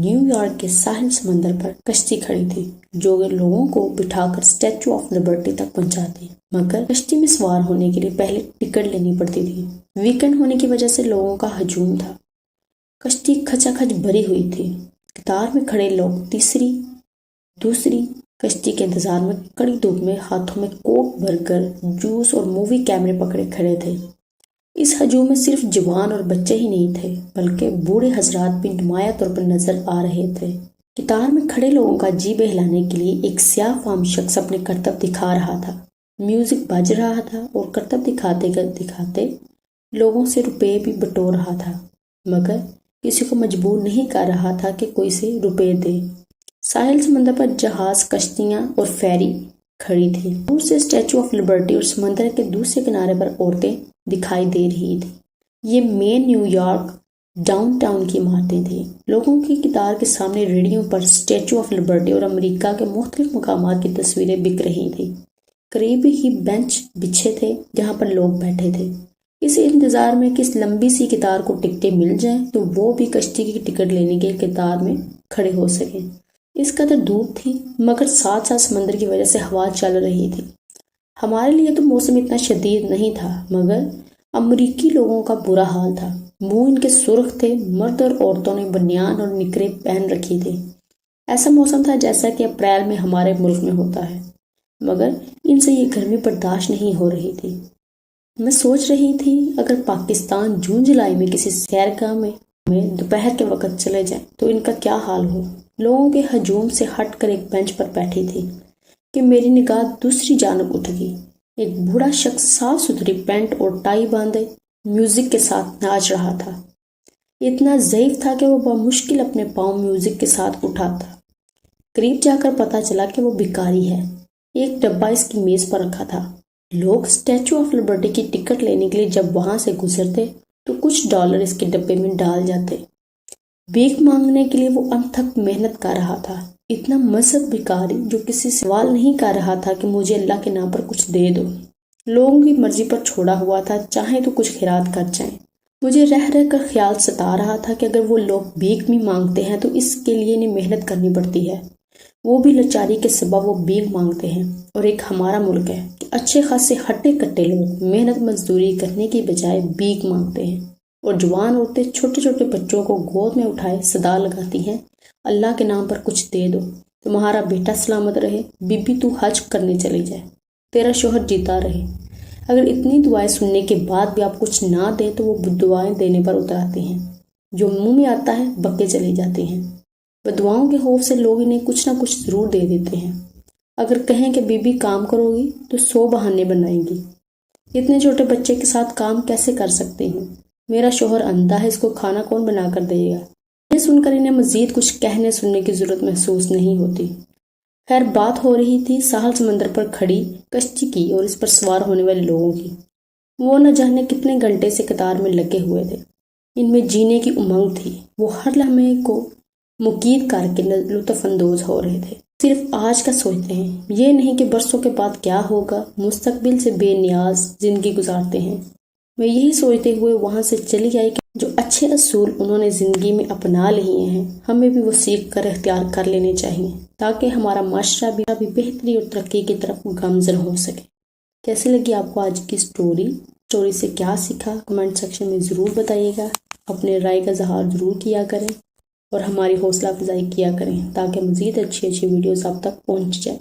New York کے ساحل سمندر پر کشتی کھڑی تھی جو لوگوں کو بٹھا کر اسٹیچو آف لبرٹی تک پہنچاتی، مگر کشتی میں سوار ہونے کے لیے پہلے ٹکٹ لینی پڑتی تھی۔ ویکنڈ ہونے کی وجہ سے لوگوں کا ہجوم تھا۔ کشتی کھچا کھچ بھری ہوئی تھی۔ قطار میں کھڑے لوگ تیسری دوسری کشتی کے انتظار میں کڑی دھوپ میں ہاتھوں میں کوک، برگر، جوس اور مووی کیمرے پکڑے کھڑے تھے۔ اس ہجوم میں صرف جوان اور بچے ہی نہیں تھے بلکہ بوڑھے حضرات بھی نمایاں طور پر نظر آ رہے تھے۔ قطار میں کھڑے لوگوں کا جی بہلانے کے لیے ایک سیاہ فام شخص اپنے کرتب دکھا رہا تھا۔ میوزک بج رہا تھا اور کرتب دکھاتے دکھاتے لوگوں سے روپے بھی بٹور رہا تھا، مگر کسی کو مجبور نہیں کر رہا تھا کہ کوئی سے روپے دے۔ ساحل سمندر پر جہاز، کشتیاں اور فیری کھڑی تھی۔ دور سے اسٹیچو آف لبرٹی اور سمندر کے دوسرے کنارے پر عورتیں دکھائی دے رہی تھی۔ یہ مین نیو یارک ڈاؤن ٹاؤن کی عمارتیں تھیں۔ لوگوں کی قطار کے سامنے ریڑھیوں پر اسٹیچو آف لبرٹی اور امریکہ کے مختلف مقامات کی تصویریں بک رہی تھیں۔ قریب ہی بینچ بچھے تھے جہاں پر لوگ بیٹھے تھے، اس انتظار میں کہ اس لمبی سی قطار کو ٹکٹیں مل جائیں تو وہ بھی کشتی کی ٹکٹ لینے کے قطار میں کھڑے ہو سکیں۔ اس قدر دھوپ تھی مگر ساتھ ساتھ سمندر کی وجہ سے ہوا چل رہی تھی۔ ہمارے لیے تو موسم اتنا شدید نہیں تھا مگر امریکی لوگوں کا برا حال تھا۔ منہ ان کے سرخ تھے، مرد اور عورتوں نے بنیان اور نکریں پہن رکھی تھی۔ ایسا موسم تھا جیسا کہ اپریل میں ہمارے ملک میں ہوتا ہے، مگر ان سے یہ گرمی برداشت نہیں ہو رہی تھی۔ میں سوچ رہی تھی اگر پاکستان جون جولائی میں کسی سیرگاہ میں دوپہر کے وقت چلے جائیں تو ان کا کیا حال ہو۔ لوگوں کے ہجوم سے ہٹ کر ایک بینچ پر بیٹھی تھی کہ میری نگاہ دوسری جانب اٹھ گئی۔ ایک بوڑھا شخص صاف ستھری پینٹ اور ٹائی باندھے میوزک کے ساتھ ناچ رہا تھا۔ اتنا ضعیف تھا کہ وہ بمشکل اپنے پاؤں میوزک کے ساتھ اٹھاتا۔ قریب جا کر پتا چلا کہ وہ بھکاری ہے۔ ایک ڈبہ اس کی میز پر رکھا تھا۔ لوگ اسٹیچو آف لبرٹی کی ٹکٹ لینے کے لیے جب وہاں سے گزرتے تو کچھ ڈالر اس کے ڈبے میں ڈال جاتے۔ بھیک مانگنے کے لیے وہ انتھک محنت کر رہا تھا۔ اتنا مذہب بھکاری جو کسی سوال نہیں کر رہا تھا کہ مجھے اللہ کے نام پر کچھ دے دو۔ لوگوں کی مرضی پر چھوڑا ہوا تھا، چاہیں تو کچھ خیرات کر جائیں۔ مجھے رہ رہ کر خیال ستا رہا تھا کہ اگر وہ لوگ بھیک بھی مانگتے ہیں تو اس کے لیے انہیں محنت کرنی پڑتی ہے۔ وہ بھی لاچاری کے سبب وہ بھیک مانگتے ہیں، اور ایک ہمارا ملک ہے کہ اچھے خاصے ہٹے کٹے لوگ محنت مزدوری کرنے کی بجائے بھیک مانگتے ہیں، اور جوان عورتیں چھوٹے چھوٹے بچوں کو گود میں اٹھائے صدا لگاتی ہیں، اللہ کے نام پر کچھ دے دو، تمہارا بیٹا سلامت رہے، بی بی تو حج کرنے چلی جائے، تیرا شوہر جیتا رہے۔ اگر اتنی دعائیں سننے کے بعد بھی آپ کچھ نہ دیں تو وہ دعائیں دینے پر اتراتے ہیں، جو منہ میں آتا ہے بکے چلی جاتی ہیں۔ بدعاؤں کے خوف سے لوگ انہیں کچھ نہ کچھ ضرور دے دیتے ہیں۔ اگر کہیں کہ بی بی کام کرو گی تو 100 بہانے بنائیں گی۔ اتنے چھوٹے بچے کے ساتھ کام کیسے کر سکتی ہوں؟ میرا شوہر اندھا ہے، اس کو کھانا کون بنا کر دے گا؟ یہ سن کر انہیں مزید کچھ کہنے سننے کی ضرورت محسوس نہیں ہوتی۔ خیر، بات ہو رہی تھی ساحل سمندر پر کھڑی کشتی کی اور اس پر سوار ہونے والے لوگوں کی۔ وہ نہ جانے کتنے گھنٹے سے قطار میں لگے ہوئے تھے۔ ان میں جینے کی امنگ تھی۔ وہ ہر لمحے کو مقید کر کے لطف اندوز ہو رہے تھے۔ صرف آج کا سوچتے ہیں، یہ نہیں کہ برسوں کے بعد کیا ہوگا۔ مستقبل سے بے نیاز زندگی گزارتے ہیں۔ میں یہی سوچتے ہوئے وہاں سے چلی آئی کہ جو اچھے اصول انہوں نے زندگی میں اپنا لیے ہیں ہمیں بھی وہ سیکھ کر اختیار کر لینے چاہیے تاکہ ہمارا معاشرہ بھی بہتری اور ترقی کی طرف گامزن ہو سکے۔ کیسے لگی آپ کو آج کی اسٹوری سے کیا سیکھا کمنٹ سیکشن میں ضرور بتائیے گا۔ اپنے رائے کا اظہار ضرور کیا کریں اور ہماری حوصلہ افزائی کیا کریں تاکہ مزید اچھی ویڈیوز آپ تک پہنچ جائیں۔